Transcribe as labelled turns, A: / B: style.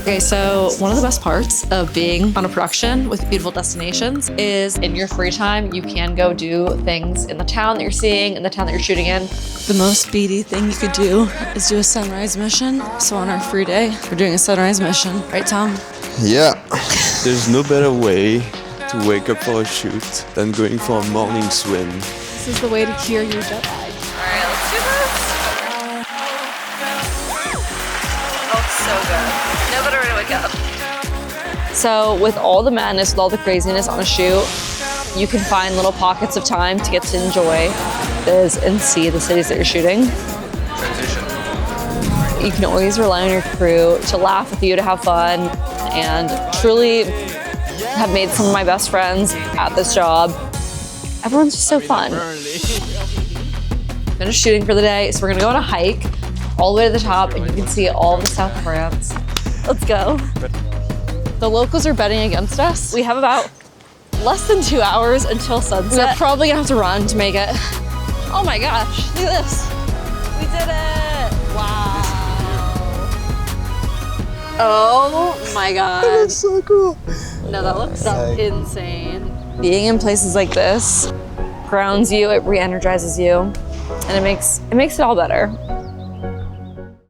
A: Okay, so one of the best parts of being on a production with beautiful destinations is in your free time, you can go do things in the town that you're seeing, in the town that you're shooting in. The most speedy thing you could do is do a sunrise mission. So on our free day, we're doing a sunrise mission. Right, Tom?
B: Yeah. There's no better way to wake up for a shoot than going for a morning swim.
A: This is the way to cure your jet lag. All right, let's do this. Oh, so good. No better way to wake up. So with all the madness, with all the craziness on a shoot, you can find little pockets of time to get to enjoy this and see the cities that you're shooting. You can always rely on your crew to laugh with you, to have fun, and truly have made some of my best friends at this job. Everyone's just so fun. Finished shooting for the day, so we're gonna go on a hike all the way to the top, and you can see all of the South of France. Let's go. The locals are betting against us. We have about less than 2 hours until sunset. We're probably gonna have to run to make it. Oh my gosh, look at this. We did it. Wow. Oh my God.
B: That looks so cool.
A: No, that looks insane. Being in places like this grounds you, it re-energizes you, and it makes it all better.